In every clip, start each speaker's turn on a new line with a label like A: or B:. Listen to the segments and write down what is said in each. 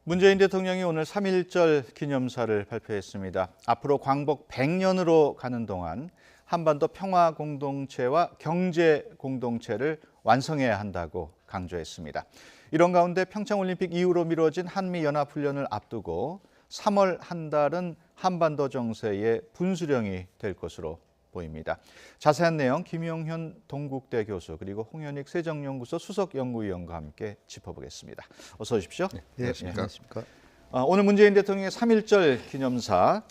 A: 문재인 대통령이 오늘 3.1절 기념사를 발표했습니다. 앞으로 광복 100년으로 가는 동안 한반도 평화 공동체와 경제 공동체를 완성해야 한다고 강조했습니다. 이런 가운데 평창올림픽 이후로 미뤄진 한미연합훈련을 앞두고 3월 한 달은 한반도 정세의 분수령이 될 것으로 보입니다. 자세한 내용 김용현 동국대 교수 그리고 홍현익 세정연구소 수석연구위원과 함께 짚어보겠습니다. 어서 오십시오.
B: 네, 안녕하십니까.
A: 오늘 문재인 대통령의 3.1절 기념사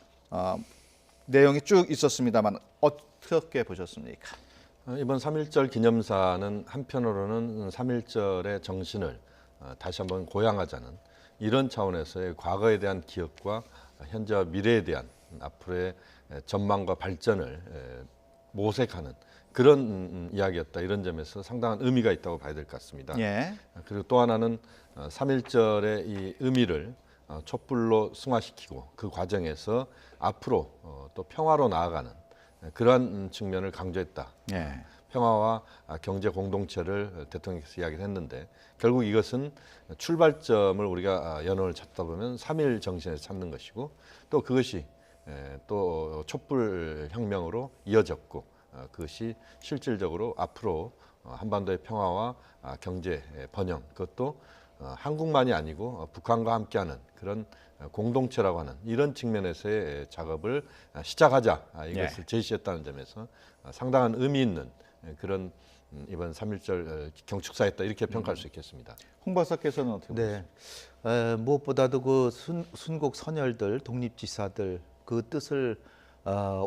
A: 내용이 쭉 있었습니다만 어떻게 보셨습니까?
B: 이번 3.1절 기념사는 한편으로는 3.1절의 정신을 다시 한번 고양하자는 이런 차원에서의 과거에 대한 기억과 현재와 미래에 대한 앞으로의 전망과 발전을 모색하는 그런 이야기였다. 이런 점에서 상당한 의미가 있다고 봐야 될 것 같습니다.
A: 예.
B: 그리고 또 하나는 3.1절의 이 의미를 촛불로 승화시키고 그 과정에서 앞으로 또 평화로 나아가는 그러한 측면을 강조했다.
A: 예.
B: 평화와 경제 공동체를 대통령께서 이야기를 했는데 결국 이것은 출발점을 우리가 연원을 찾다 보면 3.1 정신에서 찾는 것이고 또 그것이 또 촛불 혁명으로 이어졌고 그것이 실질적으로 앞으로 한반도의 평화와 경제 번영 그것도 한국만이 아니고 북한과 함께하는 그런 공동체라고 하는 이런 측면에서의 작업을 시작하자 이것을 제시했다는 점에서 상당한 의미 있는 그런 이번 3.1절 경축사였다 이렇게 평가할 수 있겠습니다.
A: 홍 박사께서는 어떻게 보십니까?
C: 무엇보다도 그 순국 선열들, 독립지사들 그 뜻을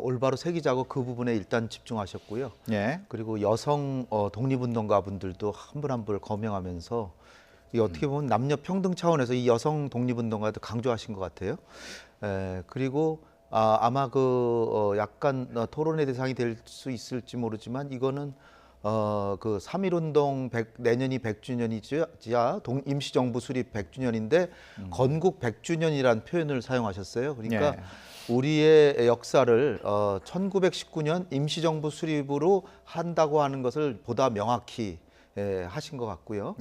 C: 올바로 새기자고 그 부분에 일단 집중하셨고요.
A: 예.
C: 그리고 여성 독립운동가 분들도 한 분 한 분을 거명하면서 이 어떻게 보면 남녀 평등 차원에서 이 여성 독립운동가도 강조하신 것 같아요. 그리고 아마 약간 토론의 대상이 될 수 있을지 모르지만 이거는 그 3.1운동 내년이 100주년이자 임시정부 수립 100주년인데 건국 100주년이라는 표현을 사용하셨어요. 그러니까 우리의 역사를 1919년 임시정부 수립으로 한다고 하는 것을 보다 명확히 하신 것 같고요.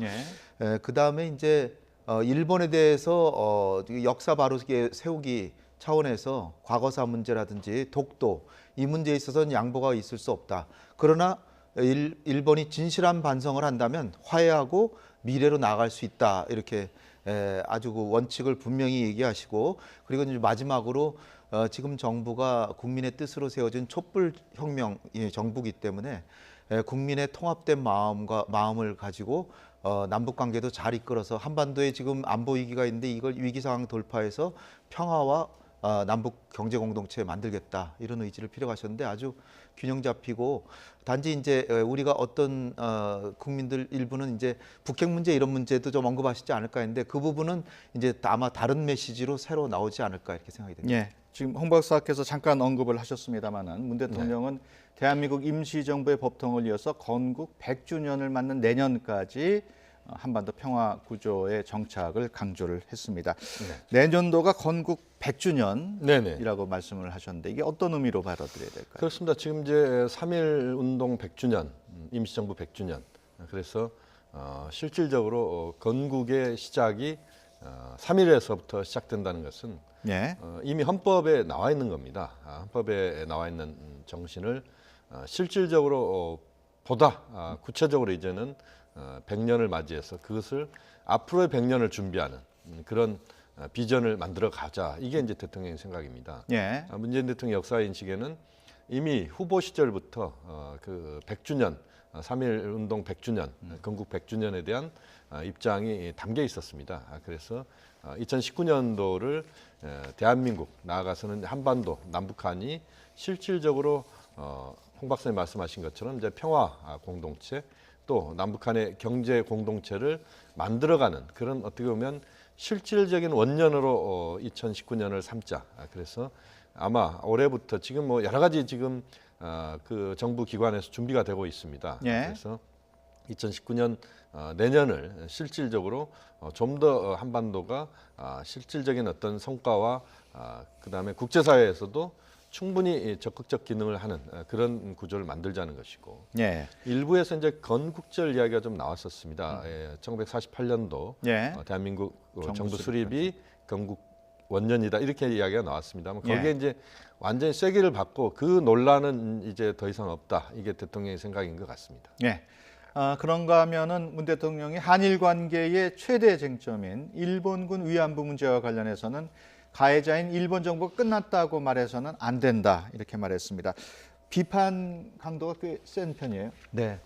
C: 그 다음에 이제 일본에 대해서 역사 바로게 세우기 차원에서 과거사 문제라든지 독도 이 문제에 있어서는 양보가 있을 수 없다. 그러나 일본이 진실한 반성을 한다면 화해하고 미래로 나아갈 수 있다. 이렇게 아주 그 원칙을 분명히 얘기하시고 그리고 이제 마지막으로 지금 정부가 국민의 뜻으로 세워진 촛불혁명 정부이기 때문에 국민의 통합된 마음을 가지고 남북 관계도 잘 이끌어서 한반도에 지금 안보 위기가 있는데 이걸 위기 상황 돌파해서 평화와 남북 경제 공동체 만들겠다 이런 의지를 필요하셨는데 아주 균형 잡히고 단지 이제 우리가 어떤 국민들 일부는 이제 북핵 문제 이런 문제도 좀 언급하시지 않을까 했는데 그 부분은 이제 아마 다른 메시지로 새로 나오지 않을까 이렇게 생각이 됩니다.
A: 예. 지금 홍 박사께서 잠깐 언급을 하셨습니다만은 문 대통령은 대한민국 임시정부의 법통을 이어서 건국 100주년을 맞는 내년까지 한반도 평화 구조의 정착을 강조를 했습니다. 내년도가 건국 100주년이라고 말씀을 하셨는데 이게 어떤 의미로 받아들여야 될까요?
B: 그렇습니다. 지금 이제 3.1 운동 100주년, 임시정부 100주년. 그래서 실질적으로 건국의 시작이 3.1에서부터 시작된다는 것은 이미 헌법에 나와 있는 겁니다. 헌법에 나와 있는 정신을 실질적으로 보다 구체적으로 이제는 100년을 맞이해서 그것을 앞으로의 100년을 준비하는 그런 비전을 만들어 가자. 이게 이제 대통령의 생각입니다. 문재인 대통령 역사 인식에는 이미 후보 시절부터 그 100주년, 3.1 운동 100주년, 건국 100주년에 대한 입장이 담겨 있었습니다. 그래서 2019년도를 대한민국 나아가서는 한반도, 남북한이 실질적으로 홍 박사님 말씀하신 것처럼 이제 평화 공동체 또 남북한의 경제 공동체를 만들어가는 그런 어떻게 보면 실질적인 원년으로 2019년을 삼자. 그래서 아마 올해부터 지금 뭐 여러 가지 지금 그 정부 기관에서 준비가 되고 있습니다. 그래서 2019년 내년을 실질적으로 좀 더 한반도가 실질적인 어떤 성과와 그다음에 국제사회에서도 충분히 적극적 기능을 하는 그런 구조를 만들자는 것이고
A: 예.
B: 일부에서 이제 건국절 이야기가 좀 나왔었습니다. 1948년도
A: 예.
B: 대한민국
A: 정부
B: 정부
A: 수립.
B: 수립이 건국 원년이다 이렇게 이야기가 나왔습니다만 거기에
A: 예.
B: 이제 완전히 쐐기를 받고 그 논란은 이제 더 이상 없다. 이게 대통령의 생각인 것 같습니다.
A: 예. 그런가 하면은 문 대통령이 한일 관계의 최대 쟁점인 일본군 위안부 문제와 관련해서는 가해자인 일본 정부가 끝났다고 말해서는 안 된다 이렇게 말했습니다. 비판 강도가 꽤 센 편이에요.
C: 네.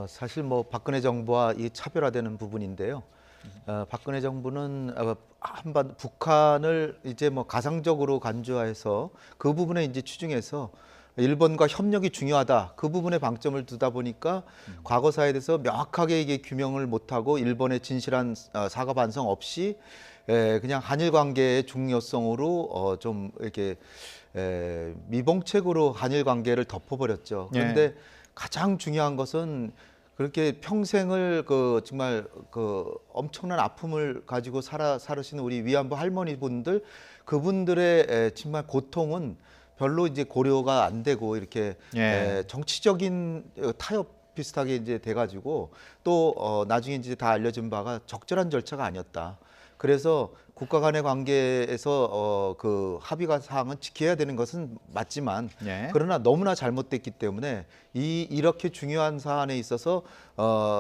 C: 사실 뭐 박근혜 정부와 이 차별화되는 부분인데요. 박근혜 정부는 한반 북한을 이제 뭐 가상적으로 간주해서 그 부분에 이제 추중해서 일본과 협력이 중요하다. 그 부분에 방점을 두다 보니까 과거사에 대해서 명확하게 이게 규명을 못하고 일본의 진실한 사과 반성 없이 그냥 한일 관계의 중요성으로 좀 이렇게 미봉책으로 한일 관계를 덮어버렸죠. 그런데 가장 중요한 것은 그렇게 평생을 정말 엄청난 아픔을 가지고 살으시는 우리 위안부 할머니분들 그분들의 정말 고통은 별로 이제 고려가 안 되고 이렇게 정치적인 타협 비슷하게 이제 돼가지고 또 나중에 이제 다 알려진 바가 적절한 절차가 아니었다. 그래서 국가 간의 관계에서 그 합의가 사항은 지켜야 되는 것은 맞지만 그러나 너무나 잘못됐기 때문에 이렇게 중요한 사안에 있어서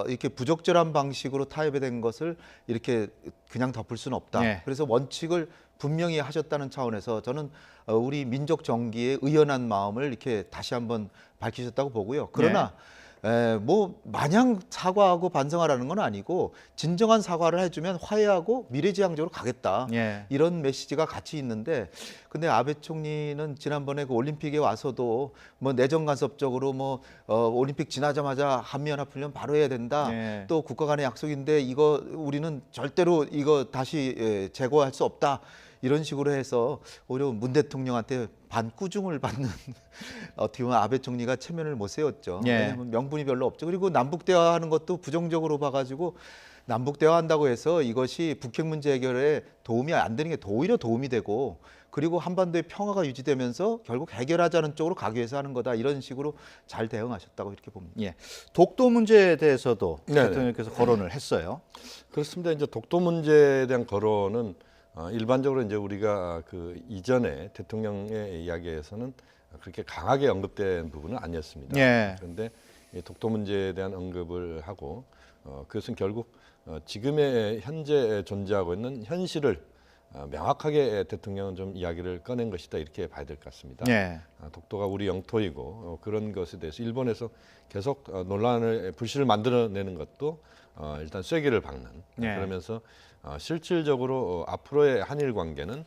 C: 이렇게 부적절한 방식으로 타협이 된 것을 이렇게 그냥 덮을 수는 없다. 그래서 원칙을 분명히 하셨다는 차원에서 저는 우리 민족 정기의 의연한 마음을 이렇게 다시 한번 밝히셨다고 보고요. 그러나 뭐 마냥 사과하고 반성하라는 건 아니고 진정한 사과를 해주면 화해하고 미래지향적으로 가겠다. 이런 메시지가 같이 있는데 근데 아베 총리는 지난번에 그 올림픽에 와서도 뭐 내정 간섭적으로 뭐 올림픽 지나자마자 한미연합훈련 바로 해야 된다. 또 국가 간의 약속인데 이거 우리는 절대로 이거 다시 재고할 수 없다. 이런 식으로 해서 오히려 문 대통령한테 반꾸중을 받는 어떻게 보면 아베 총리가 체면을 못 세웠죠. 왜냐하면 명분이 별로 없죠. 그리고 남북 대화하는 것도 부정적으로 봐가지고 남북 대화한다고 해서 이것이 북핵 문제 해결에 도움이 안 되는 게 오히려 도움이 되고 그리고 한반도의 평화가 유지되면서 결국 해결하자는 쪽으로 가기 위해서 하는 거다. 이런 식으로 잘 대응하셨다고 이렇게 봅니다.
A: 독도 문제에 대해서도 대통령께서 거론을 했어요.
B: 그렇습니다. 이제 독도 문제에 대한 거론은 일반적으로 이제 우리가 그 이전에 대통령의 이야기에서는 그렇게 강하게 언급된 부분은 아니었습니다. 그런데 이 독도 문제에 대한 언급을 하고 그것은 결국 지금의 현재 존재하고 있는 현실을 명확하게 대통령은 좀 이야기를 꺼낸 것이다 이렇게 봐야 될 것 같습니다. 독도가 우리 영토이고 그런 것에 대해서 일본에서 계속 논란을 불씨를 만들어내는 것도 일단 쐐기를 박는 그러면서 실질적으로 앞으로의 한일 관계는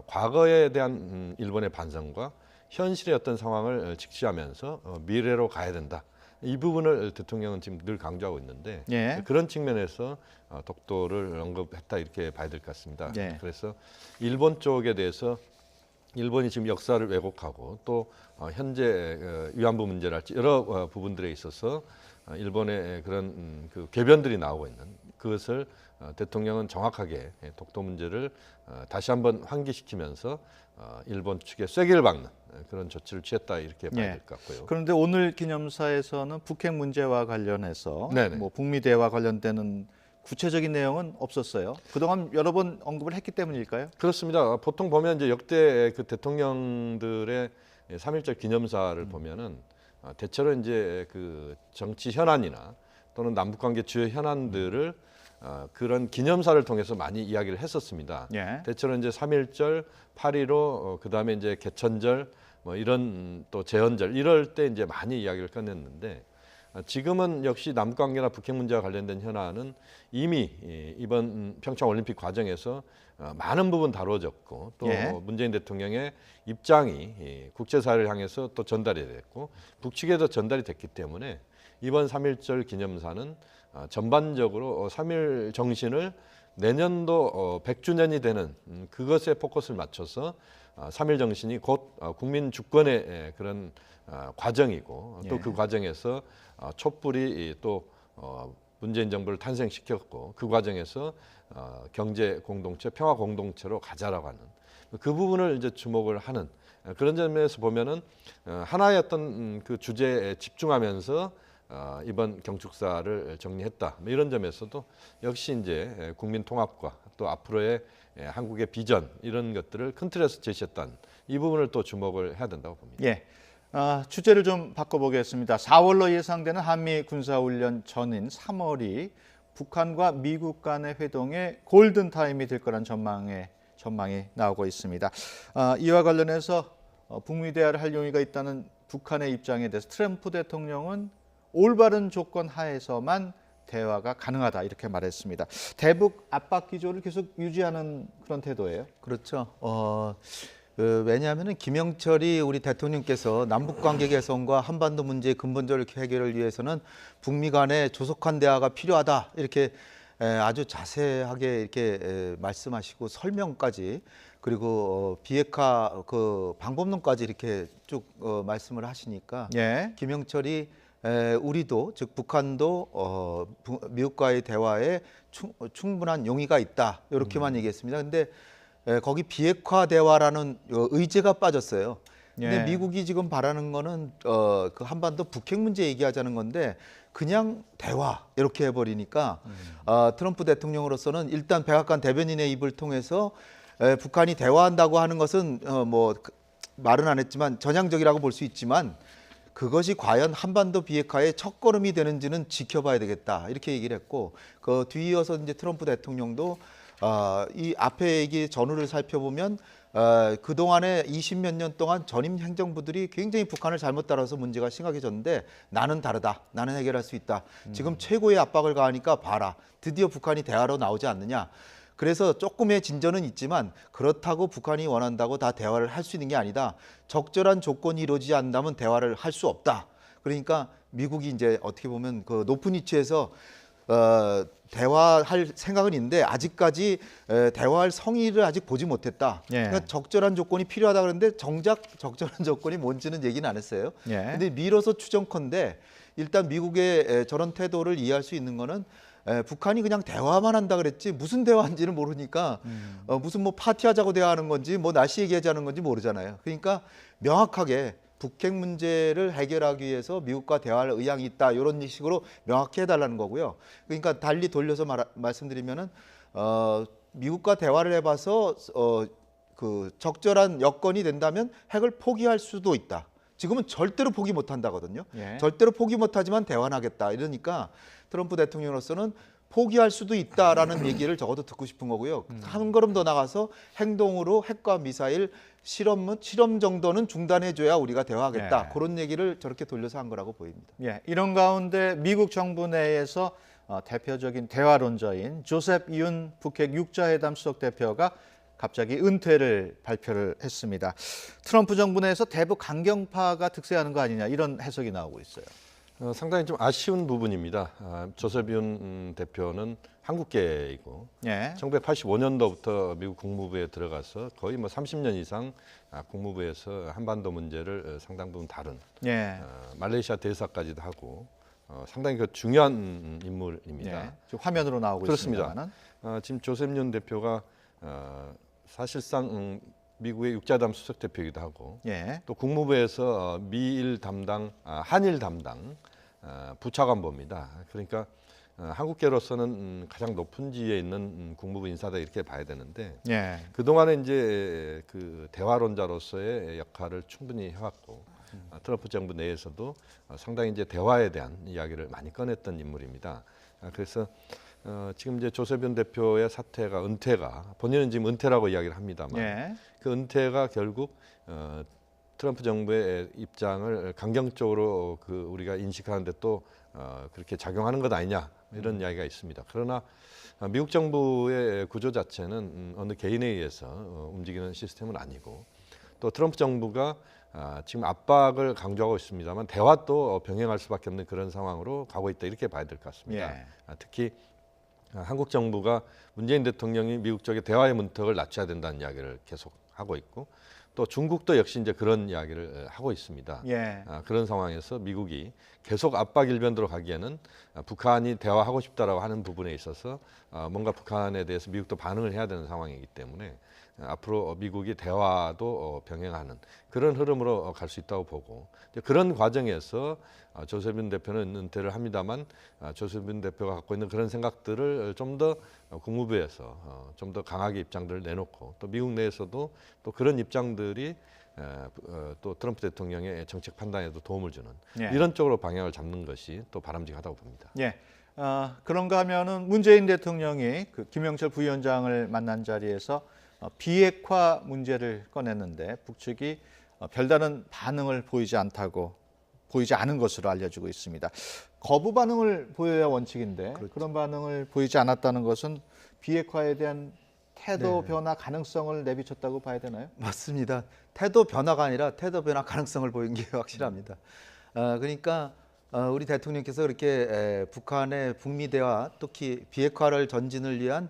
B: 과거에 대한 일본의 반성과 현실의 어떤 상황을 직시하면서 미래로 가야 된다. 이 부분을 대통령은 지금 늘 강조하고 있는데 그런 측면에서 독도를 언급했다 이렇게 봐야 될 것 같습니다. 그래서 일본 쪽에 대해서 일본이 지금 역사를 왜곡하고 또 현재 위안부 문제랄지 여러 부분들에 있어서 일본의 그런 그 궤변들이 나오고 있는 그것을 대통령은 정확하게 독도 문제를 다시 한번 환기시키면서 일본 측에 쐐기를 박는 그런 조치를 취했다 이렇게 봐야 될 것 같고요.
A: 그런데 오늘 기념사에서는 북핵 문제와 관련해서 뭐 북미 대화 관련되는 구체적인 내용은 없었어요. 그동안 여러 번 언급을 했기 때문일까요?
B: 그렇습니다. 보통 보면 이제 역대 그 대통령들의 3.1절 기념사를 보면은 대체로 이제 그 정치 현안이나 또는 남북관계 주요 현안들을 그런 기념사를 통해서 많이 이야기를 했었습니다. 대체로 이제 3.1절, 8.15, 그다음에 이제 개천절, 뭐 이런 또 제헌절 이럴 때 이제 많이 이야기를 꺼냈는데 지금은 역시 남북관계나 북핵 문제와 관련된 현안은 이미 이번 평창 올림픽 과정에서 많은 부분 다뤄졌고 또 문재인 대통령의 입장이 국제사회를 향해서 또 전달이 됐고 북측에도 전달이 됐기 때문에 이번 3.1절 기념사는 전반적으로 3.1 정신을 내년도 100주년이 되는 그것에 포커스를 맞춰서 3.1 정신이 곧 국민 주권의 그런 과정이고 또 그 과정에서 촛불이 또 문재인 정부를 탄생시켰고 그 과정에서 경제 공동체, 평화 공동체로 가자라고 하는 그 부분을 이제 주목을 하는 그런 점에서 보면은 하나의 어떤 그 주제에 집중하면서 이번 경축사를 정리했다. 뭐 이런 점에서도 역시 이제 국민 통합과 또 앞으로의 한국의 비전 이런 것들을 큰 틀에서 제시했던 이 부분을 또 주목을 해야 된다고 봅니다.
A: 예. 주제를 좀 바꿔보겠습니다. 4월로 예상되는 한미 군사훈련 전인 3월이 북한과 미국 간의 회동의 골든 타임이 될 거란 전망이 나오고 있습니다. 이와 관련해서 북미 대화를 할 용의가 있다는 북한의 입장에 대해서 트럼프 대통령은 올바른 조건 하에서만 대화가 가능하다 이렇게 말했습니다. 대북 압박 기조를 계속 유지하는 그런 태도예요.
C: 그렇죠. 왜냐하면 김영철이 우리 대통령께서 남북 관계 개선과 한반도 문제의 근본적 해결을 위해서는 북미 간의 조속한 대화가 필요하다 이렇게 아주 자세하게 이렇게 말씀하시고 설명까지 그리고 비핵화 그 방법론까지 이렇게 쭉 말씀을 하시니까
A: 예.
C: 김영철이 우리도 즉 북한도 미국과의 대화에 충분한 용의가 있다 이렇게만 얘기했습니다. 근데 거기 비핵화 대화라는 의제가 빠졌어요. 근데
A: 예.
C: 미국이 지금 바라는 거는 그 한반도 북핵 문제 얘기하자는 건데 그냥 대화 이렇게 해버리니까 트럼프 대통령으로서는 일단 백악관 대변인의 입을 통해서 북한이 대화한다고 하는 것은 뭐 말은 안 했지만 전향적이라고 볼 수 있지만 그것이 과연 한반도 비핵화의 첫걸음이 되는지는 지켜봐야 되겠다 이렇게 얘기를 했고 그 뒤이어서 이제 트럼프 대통령도 이 앞에 얘기 전후를 살펴보면 그동안에 20몇 년 동안 전임 행정부들이 굉장히 북한을 잘못 따라서 문제가 심각해졌는데 나는 다르다. 나는 해결할 수 있다. 지금 최고의 압박을 가하니까 봐라. 드디어 북한이 대화로 나오지 않느냐. 그래서 조금의 진전은 있지만 그렇다고 북한이 원한다고 다 대화를 할 수 있는 게 아니다. 적절한 조건이 이루어지지 않는다면 대화를 할 수 없다. 그러니까 미국이 이제 어떻게 보면 그 높은 위치에서 대화할 생각은 있는데 아직까지 대화할 성의를 아직 보지 못했다.
A: 예.
C: 그러니까 적절한 조건이 필요하다 그러는데 정작 적절한 조건이 뭔지는 얘기는 안 했어요.
A: 예.
C: 근데 미뤄서 추정컨대 일단 미국의 저런 태도를 이해할 수 있는 거는 북한이 그냥 대화만 한다 그랬지 무슨 대화인지는 모르니까 무슨 뭐 파티하자고 대화하는 건지 뭐 날씨 얘기하자는 건지 모르잖아요. 그러니까 명확하게 북핵 문제를 해결하기 위해서 미국과 대화할 의향이 있다 이런 식으로 명확히 해달라는 거고요. 그러니까 달리 돌려서 말씀드리면은 미국과 대화를 해봐서 그 적절한 여건이 된다면 핵을 포기할 수도 있다. 지금은 절대로 포기 못한다거든요.
A: 예.
C: 절대로 포기 못하지만 대화는 하겠다. 이러니까 트럼프 대통령으로서는 포기할 수도 있다라는 얘기를 적어도 듣고 싶은 거고요. 한 걸음 더 나가서 행동으로 핵과 미사일 실험 정도는 중단해줘야 우리가 대화하겠다.
A: 예.
C: 그런 얘기를 저렇게 돌려서 한 거라고 보입니다.
A: 예. 이런 가운데 미국 정부 내에서 대표적인 대화론자인 조셉 윤 북핵 육자회담 수석 대표가 갑자기 은퇴를 발표를 했습니다. 트럼프 정부 내에서 대북 강경파가 득세하는 거 아니냐 이런 해석이 나오고 있어요.
B: 상당히 좀 아쉬운 부분입니다. 조셉윤 대표는 한국계이고
A: 예.
B: 1985년도부터 미국 국무부에 들어가서 거의 뭐 30년 이상 국무부에서 한반도 문제를 상당 부분 다룬
A: 예.
B: 말레이시아 대사까지도 하고 상당히 그 중요한 인물입니다.
A: 예. 지금 화면으로 나오고
B: 그렇습니다.
A: 있습니다만은.
B: 지금 조셉윤 대표가 사실상 미국의 육자회담 수석 대표이기도 하고
A: 예.
B: 또 국무부에서 미일 담당, 한일 담당 부차관보입니다. 그러니까 한국계로서는 가장 높은 지위에 있는 국무부 인사다 이렇게 봐야 되는데
A: 예.
B: 그 동안에 이제 그 대화론자로서의 역할을 충분히 해왔고 트럼프 정부 내에서도 상당히 이제 대화에 대한 이야기를 많이 꺼냈던 인물입니다. 그래서 지금 이제 조셉윤 대표의 사퇴가 은퇴가 본인은 지금 은퇴라고 이야기를 합니다만
A: 예.
B: 그 은퇴가 결국 트럼프 정부의 입장을 강경적으로 그 우리가 인식하는데 또 그렇게 작용하는 것 아니냐 이런 이야기가 있습니다. 그러나 미국 정부의 구조 자체는 어느 개인에 의해서 움직이는 시스템은 아니고 또 트럼프 정부가 지금 압박을 강조하고 있습니다만 대화도 병행할 수밖에 없는 그런 상황으로 가고 있다 이렇게 봐야 될 것 같습니다.
A: 예.
B: 특히 한국 정부가 문재인 대통령이 미국 쪽에 대화의 문턱을 낮춰야 된다는 이야기를 계속 하고 있고 또 중국도 역시 이제 그런 이야기를 하고 있습니다.
A: 예.
B: 그런 상황에서 미국이 계속 압박 일변도로 가기에는 북한이 대화하고 싶다라고 하는 부분에 있어서 뭔가 북한에 대해서 미국도 반응을 해야 되는 상황이기 때문에 앞으로 미국이 대화도 병행하는 그런 흐름으로 갈 수 있다고 보고 이제 그런 과정에서 조세빈 대표는 은퇴를 합니다만 조세빈 대표가 갖고 있는 그런 생각들을 좀 더 국무부에서 좀 더 강하게 입장들을 내놓고 또 미국 내에서도 또 그런 입장들이 또 트럼프 대통령의 정책 판단에도 도움을 주는
A: 예.
B: 이런 쪽으로 방향을 잡는 것이 또 바람직하다고 봅니다.
A: 예. 그런가 하면은 문재인 대통령이 그 김영철 부위원장을 만난 자리에서 비핵화 문제를 꺼냈는데 북측이 별다른 반응을 보이지 않은 것으로 알려지고 있습니다. 거부 반응을 보여야 원칙인데 그런 반응을 보이지 않았다는 것은 비핵화에 대한 태도 변화 가능성을 내비쳤다고 봐야 되나요?
C: 맞습니다. 태도 변화가 아니라 태도 변화 가능성을 보인 게 확실합니다. 그러니까 우리 대통령께서 그렇게 북한의 북미 대화, 특히 비핵화를 전진을 위한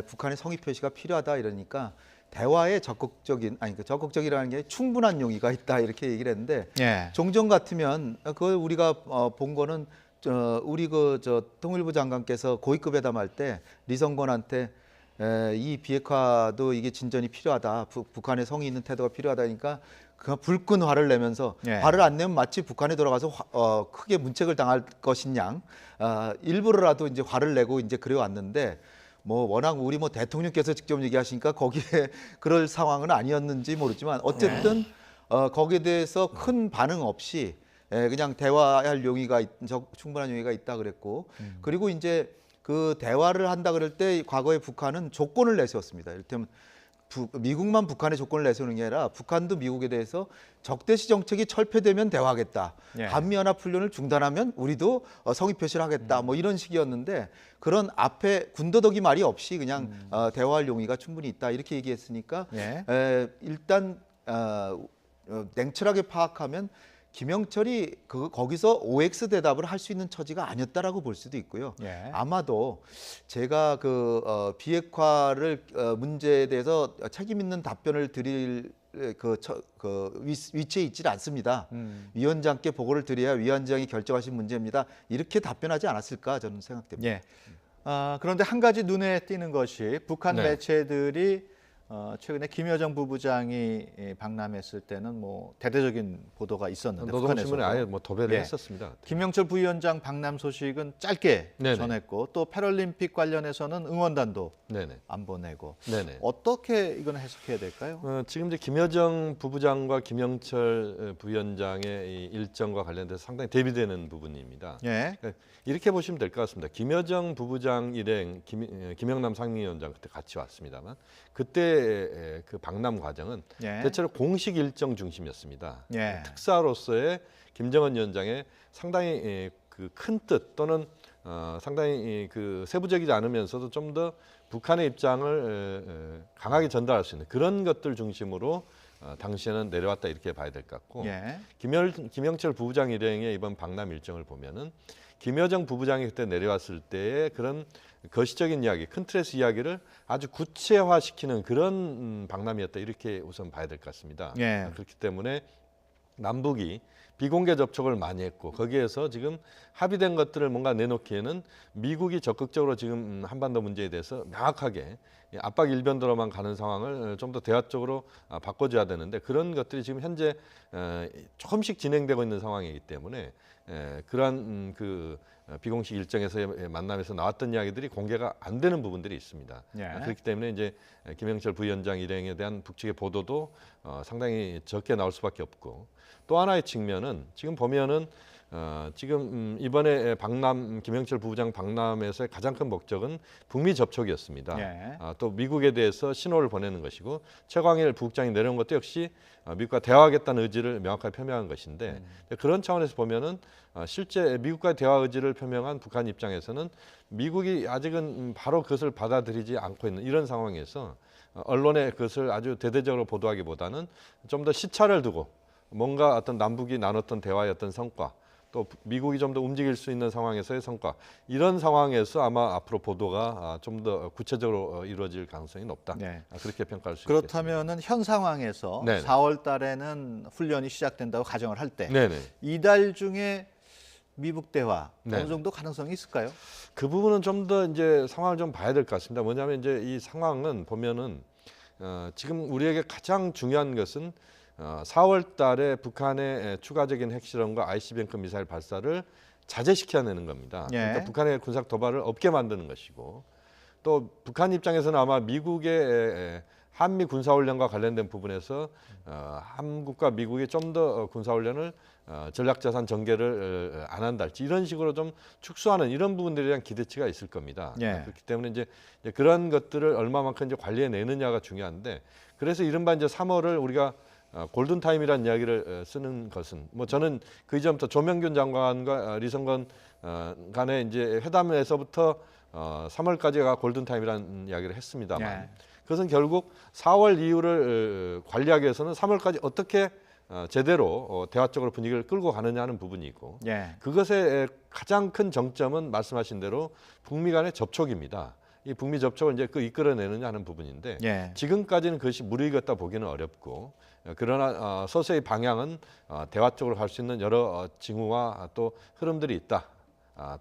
C: 북한의 성의 표시가 필요하다 이러니까 대화에 적극적이라는 게 충분한 용의가 있다 이렇게 얘기를 했는데
A: 예.
C: 종전 같으면 그걸 우리가 본 거는 우리 통일부 장관께서 고위급 회담할 때 리성건한테 이 비핵화도 이게 진전이 필요하다. 북한의 성의 있는 태도가 필요하다니까 그 불끈 화를 내면서
A: 예.
C: 화를 안 내면 마치 북한에 들어가서 크게 문책을 당할 것인 양 일부러라도 이제 화를 내고 이제 그래 왔는데 뭐 워낙 우리 뭐 대통령께서 직접 얘기하시니까 거기에 그럴 상황은 아니었는지 모르지만 어쨌든 거기에 대해서 큰 반응 없이 그냥 대화할 충분한 용의가 있다 그랬고 그리고 이제 그 대화를 한다 그럴 때 과거에 북한은 조건을 내세웠습니다. 이를테면 미국만 북한에 조건을 내세우는 게 아니라 북한도 미국에 대해서 적대시 정책이 철폐되면 대화하겠다.
A: 예.
C: 한미연합 훈련을 중단하면 우리도 성의 표시를 하겠다. 뭐 이런 식이었는데 그런 앞에 군더더기 말이 없이 그냥 대화할 용의가 충분히 있다. 이렇게 얘기했으니까
A: 예.
C: 일단 냉철하게 파악하면 김영철이 거기서 OX 대답을 할 수 있는 처지가 아니었다라고 볼 수도 있고요.
A: 예.
C: 아마도 제가 비핵화를 문제에 대해서 책임 있는 답변을 드릴 위치에 있질 않습니다. 위원장께 보고를 드려야 위원장이 결정하신 문제입니다. 이렇게 답변하지 않았을까 저는 생각됩니다.
A: 예. 그런데 한 가지 눈에 띄는 것이 북한
B: 네.
A: 매체들이 최근에 김여정 부부장이 방남했을 때는 뭐 대대적인 보도가 있었는데
B: 노동신문에 아예 뭐 도배를
A: 예.
B: 했었습니다.
A: 김영철 부위원장 방남 소식은 짧게
B: 네네.
A: 전했고 또 패럴림픽 관련해서는 응원단도
B: 네네.
A: 안 보내고
B: 네네.
A: 어떻게 이건 해석해야 될까요?
B: 지금 이제 김여정 부부장과 김영철 부위원장의 이 일정과 관련돼서 상당히 대비되는 부분입니다.
A: 예.
B: 그러니까 이렇게 보시면 될 것 같습니다. 김여정 부부장 일행, 김영남 상임위원장 그때 같이 왔습니다만 그때 그 방남 과정은
A: 예.
B: 대체로 공식 일정 중심이었습니다.
A: 예.
B: 특사로서의 김정은 위원장의 상당히 그 큰 뜻 또는 상당히 그 세부적이지 않으면서도 좀 더 북한의 입장을 강하게 전달할 수 있는 그런 것들 중심으로 당시에는 내려왔다 이렇게 봐야 될 것 같고
A: 예.
B: 김영철 부부장 일행의 이번 방남 일정을 보면은 김여정 부부장이 그때 내려왔을 때의 그런 거시적인 이야기, 큰 틀에서 이야기를 아주 구체화시키는 그런 방남이었다 이렇게 우선 봐야 될 것 같습니다.
A: 예.
B: 그렇기 때문에 남북이 비공개 접촉을 많이 했고 거기에서 지금 합의된 것들을 뭔가 내놓기에는 미국이 적극적으로 지금 한반도 문제에 대해서 명확하게 압박 일변도로만 가는 상황을 좀 더 대화 쪽으로 바꿔줘야 되는데 그런 것들이 지금 현재 조금씩 진행되고 있는 상황이기 때문에 그러한 그 비공식 일정에서의 만남에서 나왔던 이야기들이 공개가 안 되는 부분들이 있습니다.
A: 예.
B: 그렇기 때문에 이제 김영철 부위원장 일행에 대한 북측의 보도도 상당히 적게 나올 수밖에 없고 또 하나의 측면은 지금 보면은 지금 이번에 김영철 부부장 방남에서의 가장 큰 목적은 북미 접촉이었습니다.
A: 예.
B: 또 미국에 대해서 신호를 보내는 것이고 최광일 부국장이 내려온 것도 역시 미국과 대화하겠다는 의지를 명확하게 표명한 것인데 그런 차원에서 보면은 실제 미국과 대화 의지를 표명한 북한 입장에서는 미국이 아직은 바로 그것을 받아들이지 않고 있는 이런 상황에서 언론에 그것을 아주 대대적으로 보도하기보다는 좀 더 시차를 두고 뭔가 어떤 남북이 나눴던 대화의 어떤 성과 또 미국이 좀 더 움직일 수 있는 상황에서의 성과 이런 상황에서 아마 앞으로 보도가 좀 더 구체적으로 이루어질 가능성이 높다.
A: 네.
B: 그렇게 평가할 수 있겠습니다.
A: 그렇다면은 현 상황에서
B: 네네.
A: 4월 달에는 훈련이 시작된다고 가정을 할 때
B: 네네.
A: 이달 중에 미북 대화
B: 네.
A: 어느 정도 가능성이 있을까요?
B: 그 부분은 좀 더 이제 상황을 좀 봐야 될 것 같습니다. 뭐냐면 이제 이 상황은 보면은 지금 우리에게 가장 중요한 것은 4월 달에 북한의 추가적인 핵실험과 ICBM 미사일 발사를 자제시켜내는 겁니다.
A: 예.
B: 그러니까 북한의 군사적 도발을 없게 만드는 것이고 또 북한 입장에서는 아마 미국의 한미 군사훈련과 관련된 부분에서 한국과 미국이 좀 더 군사훈련을 전략자산 전개를 안 한달지 이런 식으로 좀 축소하는 이런 부분들에 대한 기대치가 있을 겁니다.
A: 예.
B: 그렇기 때문에 이제 그런 것들을 얼마만큼 이제 관리해내느냐가 중요한데 그래서 이른바 이제 3월을 우리가 골든 타임이라는 이야기를 쓰는 것은 뭐 저는 그 이전부터 조명균 장관과 리성건 간의 이제 회담에서부터 3월까지가 골든 타임이라는 이야기를 했습니다만
A: 예.
B: 그것은 결국 4월 이후를 관리하기 위해서는 3월까지 어떻게 제대로 대화적으로 분위기를 끌고 가느냐 하는 부분이 있고
A: 예.
B: 그것의 가장 큰 정점은 말씀하신 대로 북미 간의 접촉입니다. 이 북미 접촉을 이제 이끌어내느냐 하는 부분인데
A: 예.
B: 지금까지는 그것이 무르익었다 보기는 어렵고 그러나 서서히 방향은 대화 쪽으로 갈 수 있는 여러 징후와 또 흐름들이 있다.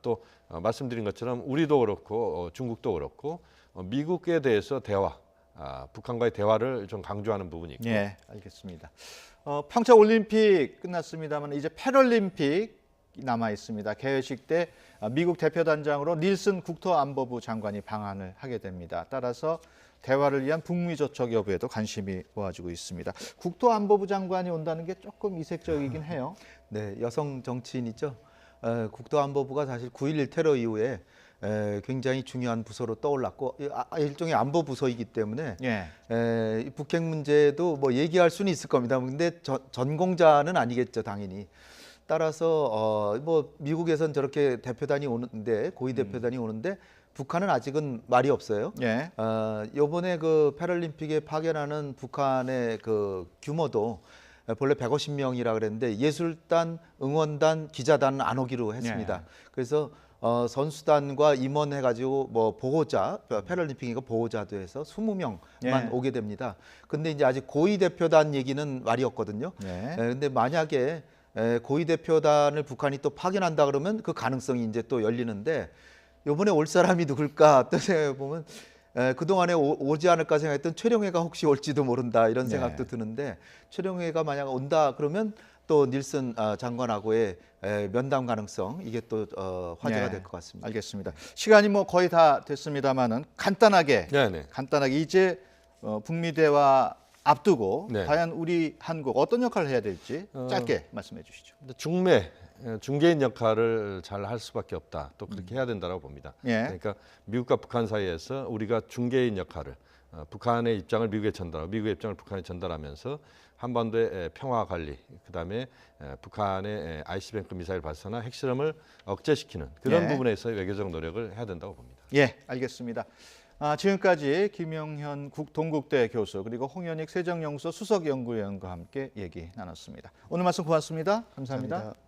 B: 또 말씀드린 것처럼 우리도 그렇고 중국도 그렇고 미국에 대해서 대화, 북한과의 대화를 좀 강조하는 부분이 있고.
A: 예, 알겠습니다. 평창 올림픽 끝났습니다만 이제 패럴림픽 남아 있습니다. 개회식 때 미국 대표단장으로 닐슨 국토안보부 장관이 방한을 하게 됩니다. 따라서 대화를 위한 북미 접촉 여부에도 관심이 모아지고 있습니다. 국토안보부 장관이 온다는 게 조금 이색적이긴 해요.
C: 네, 여성 정치인이죠. 국토안보부가 사실 9.11 테러 이후에 굉장히 중요한 부서로 떠올랐고 일종의 안보 부서이기 때문에
A: 예.
C: 이 북핵 문제도 뭐 얘기할 수는 있을 겁니다. 근데 전공자는 아니겠죠, 당연히. 따라서 뭐 미국에선 저렇게 대표단이 오는데 고위 대표단이 오는데 북한은 아직은 말이 없어요.
A: 예.
C: 요번에 그 패럴림픽에 파견하는 북한의 그 규모도 본래 150명이라 그랬는데 예술단, 응원단, 기자단은 안 오기로 했습니다.
A: 예.
C: 그래서 선수단과 임원해가지고 뭐 보호자, 패럴림픽이니까 보호자도 해서 20명만
A: 예.
C: 오게 됩니다. 근데 이제 아직 고위 대표단 얘기는 말이 없거든요.
A: 예.
C: 근데 만약에 고위 대표단을 북한이 또 파견한다 그러면 그 가능성이 이제 또 열리는데 이번에 올 사람이 누굴까 또 생각해 보면 그동안에 오지 않을까 생각했던 최룡해가 혹시 올지도 모른다 이런 생각도 드는데 최룡해가 만약 온다 그러면 또 닐슨 장관하고의 면담 가능성 이게 또 화제가
A: 네,
C: 될 것 같습니다.
A: 알겠습니다. 시간이 뭐 거의 다 됐습니다만은 간단하게
B: 네네.
A: 이제 북미 대화 앞두고
B: 네.
A: 과연 우리 한국 어떤 역할을 해야 될지 짧게 말씀해 주시죠.
B: 중매 중개인 역할을 잘 할 수밖에 없다. 또 그렇게 해야 된다고 봅니다.
A: 예.
B: 그러니까 미국과 북한 사이에서 우리가 중개인 역할을 북한의 입장을 미국에 전달하고 미국의 입장을 북한에 전달하면서 한반도의 평화 관리, 그다음에 북한의 ICBM 미사일 발사나 핵실험을 억제시키는 그런
A: 예.
B: 부분에서 외교적 노력을 해야 된다고 봅니다.
A: 예, 알겠습니다. 지금까지 김용현 동국대 교수 그리고 홍현익 세정연구소 수석연구위원과 함께 얘기 나눴습니다. 오늘 말씀 고맙습니다. 감사합니다.
C: 감사합니다.